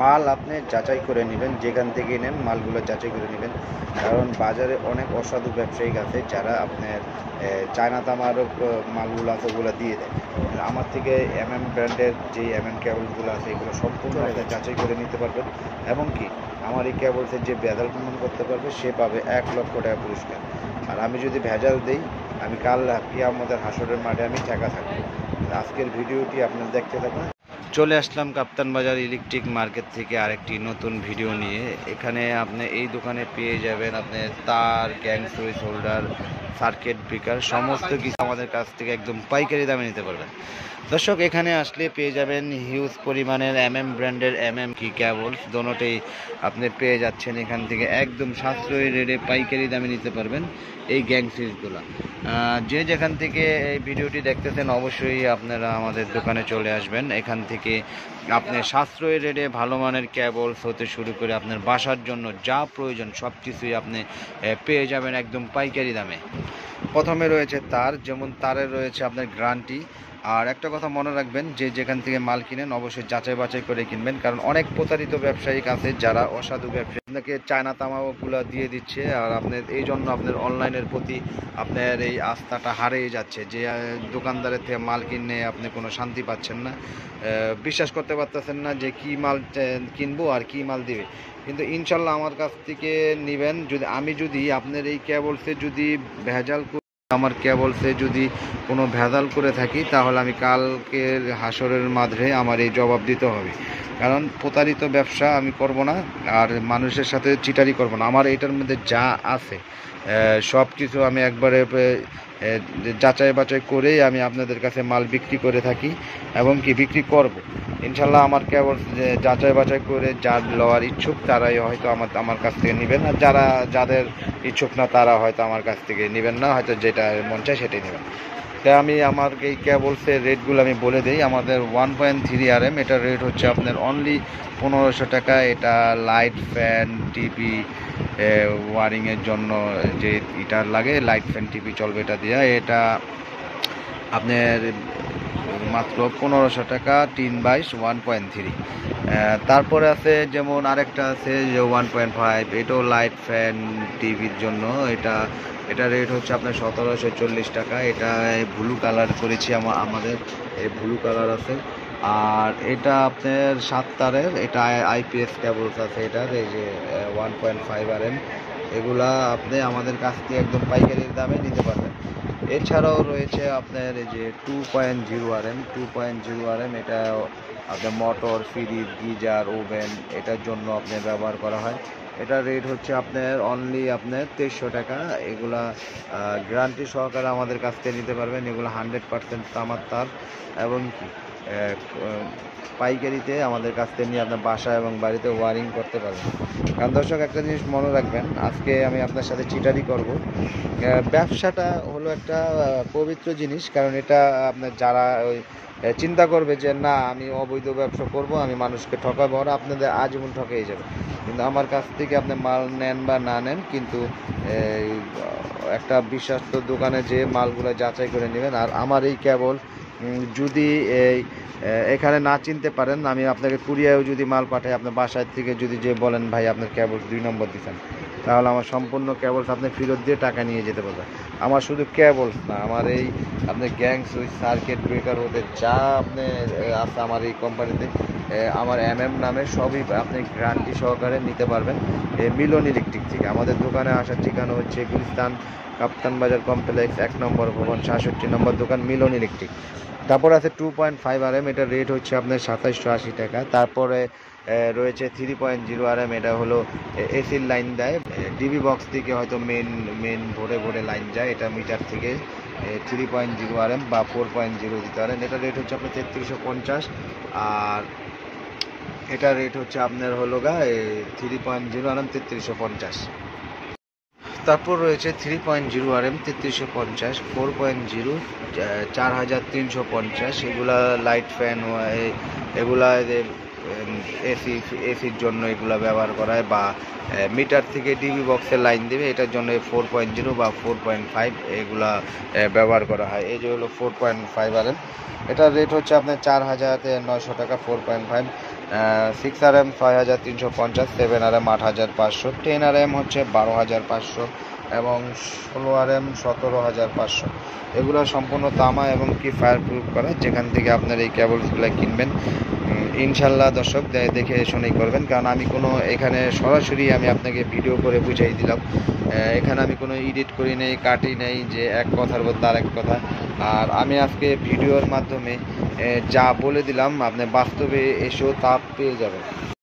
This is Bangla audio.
মাল আপনি যাচাই করে নেবেন, যেখান থেকে নেন মালগুলো যাচাই করে নেবেন। কারণ বাজারে অনেক অসাধু ব্যবসায়িক আছে যারা আপনার চায়না তামারও মালগুলো আছে ওগুলো দিয়ে দেয়। আমার থেকে ব্র্যান্ডের যে কেবলসগুলো আছে এগুলো সম্পূর্ণ আপনি যাচাই করে নিতে পারবেন। এবং কি আমার এই কেবলসের যে ভেজাল প্রমাণ করতে পারবে সে পাবে 1,00,000 টাকা পুরস্কার। আর আমি যদি ভেজাল দেই, আমি কাল কিয়ামতের হাসরের মাঠে আমি ঠেকা থাকবো। আজকের ভিডিওটি আপনারা দেখতে থাকুন। চলে আসলাম কাপ্তান বাজার ইলেকট্রিক মার্কেট থেকে আরেকটি নতুন ভিডিও নিয়ে। এখানে আপনি এই দোকানে পেয়ে যাবেন আপনি তার, gang switch holder, circuit breaker সমস্ত কিছু আমাদের কাছ থেকে একদম পাইকারি দামে নিতে পারবেন। দর্শক, এখানে আসলে পেয়ে যাবেন হিউজ পরিমাণের ব্র্যান্ডের কি কেবলস দোনোটাই আপনি পেয়ে যাচ্ছেন এখান থেকে একদম সাশ্রয়ী রেটে পাইকারি দামে নিতে পারবেন এই গ্যাং সুইচগুলো। যে যেখান থেকে এই ভিডিওটি দেখতেছেন অবশ্যই আপনারা আমাদের দোকানে চলে আসবেন। এখান থেকে আপনি সাশ্রয়ী রেটে ভালো মানের কেবলস হতে শুরু করে আপনার বাসার জন্য যা প্রয়োজন সব কিছুই আপনি পেয়ে যাবেন একদম পাইকারি দামে। প্রথমে রয়েছে তার, যেমন তারের রয়েছে আপনার গ্যারান্টি। আর একটা কথা মনে রাখবেন, যে যেখান থেকে মাল কিনেন অবশ্যই যাচাই বাছাই করে কিনবেন, কারণ অনেক প্রতারিত ব্যবসায়িক আছে যারা অসাধু ব্যবসায়ী আপনাকে চায়না তামাগুলো দিয়ে দিচ্ছে। আর আপনার এই জন্য আপনার অনলাইনের প্রতি আপনার এই আস্থাটা হারিয়ে যাচ্ছে, যে দোকানদারের থেকে মাল কিনে আপনি কোনো শান্তি পাচ্ছেন না, বিশ্বাস করতে পারতেছেন না যে কি মাল কিনবো আর কি মাল দিবে। কিন্তু ইনশাল্লাহ আমার কাছ থেকে নেবেন, যদি আপনার এই কেবলসে যদি ভেজাল আমার কেবলসে যদি কোনো ভেজাল করে থাকি তাহলে আমি কালকের হাসরের মাঝে আমার এই জবাব দিতে হবে। কারণ প্রতারিত ব্যবসা আমি করব না, আর মানুষের সাথে চিটারি করব না। আমার এটার মধ্যে যা আছে সব কিছু আমি একবারে যাচাই বাছাই করেই আমি আপনাদের কাছে মাল বিক্রি করে থাকি এবং কি বিক্রি করব ইনশাল্লাহ। আমার কেবল যাচাই বাছাই করে যার লওয়ার ইচ্ছুক তারাই হয়তো আমার কাছ থেকে নেবেন, আর যাদের ইচ্ছুক না তারা হয়তো আমার কাছ থেকে নেবেন না, হয়তো যেটা মন চায় সেটাই নেবেন। তাই আমি আমার এই কেবলসের রেটগুলো আমি বলে দিই। আমাদের 1.3 RM এটার রেট হচ্ছে আপনার অনলি 1500 টাকা। এটা লাইট, ফ্যান, টিভি ওয়ারিংয়ের জন্য যে ইটার লাগে, লাইট, ফ্যান, টিভি চলবে এটা দিয়ে। এটা আপনার মাত্র 1500 টাকা 3/22 1.3। তারপরে আছে যেমন আরেকটা আছে যে 1.5, এটাও লাইট, ফ্যান, টিভির জন্য। এটা রেট হচ্ছে আপনার 1740 টাকা। এটা ব্লু কালার করেছি, আমাদের এই ব্লু কালার আছে। আর এটা আপনার 7 তারের, এটা IPS কেবলস আছে এটার, এই যে 1.5 RM। এগুলা আপনি আমাদের কাছ থেকে একদম পাইকারির দামে নিতে পারবেন। এছাড়াও রয়েছে আপনার এই যে 2.0 RM। 2.0 RM এটা আপনার মোটর, ফ্রিজ, গিজার, ওভেন এটার জন্য আপনার ব্যবহার করা হয়। এটার রেট হচ্ছে আপনার অনলি আপনার 2300 টাকা। এগুলা গ্যারান্টি সহকারে আমাদের কাছ থেকে নিতে পারবেন। এগুলো 100% তামার তার এবং কি পাইকারিতে আমাদের কাছ থেকে নিয়ে আপনার বাসা এবং বাড়িতে ওয়ারিং করতে পারবেন। কারণ দর্শক, একটা জিনিস মনে রাখবেন, আজকে আমি আপনার সাথে চিটারি করব। ব্যবসাটা হলো একটা পবিত্র জিনিস, কারণ এটা আপনার যারা ওই চিন্তা করবে যে না আমি অবৈধ ব্যবসা করব, আমি মানুষকে ঠকাবো, ওরা আপনাদের আজীবন ঠকেই যাবে। কিন্তু আমার কাছ থেকে আপনি মাল নেন বা না নেন, কিন্তু একটা বিশ্বাস্ত দোকানে যে মালগুলো যাচাই করে নেবেন। আর আমার এই কেবল যদি এখানে না চিনতে পারেন, আমি আপনাকে কুরিয়ারেও যদি মাল পাঠাই, আপনার বাসায় থেকে যদি যে বলেন ভাই আপনার কেবলস 2 নম্বর দিচ্ছেন, তাহলে আমার সম্পূর্ণ কেবলস আপনি ফেরত দিয়ে টাকা নিয়ে যেতে পারবেন। আমার শুধু কেবলস না, আমার এই আপনার গ্যাং সুইচ, সার্কিট ব্রেকার ওদের যা আপনি আছে আমার এই কোম্পানিতে, আমার নামে সবই আপনি গ্যারান্টি সহকারে নিতে পারবেন মিলন ইলেকট্রিক থেকে। আমাদের দোকানে আসার ঠিকানা হচ্ছে গুলিস্তান কাপ্তান বাজার কমপ্লেক্স 1 নম্বর ভবন 66 নম্বর দোকান, মিলন ইলেকট্রিক। তারপর আছে 2.5 RM, এটার রেট হচ্ছে আপনার 2780 টাকা। তারপরে রয়েছে 3.0 RM, এটা হলো এসির লাইন দেয়, ডিবি বক্স থেকে হয়তো মেন ভরে লাইন যায়, এটা মিটার থেকে 3.0 RM বা 4.0 দিতে পারেন। এটার রেট হচ্ছে আপনার 3350। আর এটার রেট হচ্ছে আপনার হলো 3.0 RM 3350। তারপর রয়েছে 3.0 RM 3350, 4.0 4350। এগুলা লাইট, ফ্যান, এগুলা এসির জন্য এগুলা ব্যবহার করা হয়, বা মিটার থেকে ডিবি বক্সের লাইন দেবে, এটার জন্য 4.0 বা 4.5 এগুলা ব্যবহার করা হয়। এই যে হলো 4.5 RM, এটার রেট হচ্ছে আপনার 4900 টাকা 4.5। 6RM 6350, 7RM 8500, 10RM হচ্ছে 12500 এবং 16RM 17500। এগুলো সম্পূর্ণ তামা এবং কি ফায়ার প্রুফ করা, যেখান থেকে আপনার এই কেবলসগুলো কিনবেন ইনশাল্লাহ দর্শক দেখে শুনেই করবেন, কারণ আমি কোনো এখানে সরাসরি আমি আপনাকে ভিডিও করে বুঝাই দিলাম, এখানে আমি কোনো এডিট করি নেই, কাটি নেই যে এক কথার বদলে আরেক কথা। আর আমি আজকে ভিডিওর মাধ্যমে যা বলে দিলাম আপনি বাস্তবে এসেও তা পেয়ে যাবেন।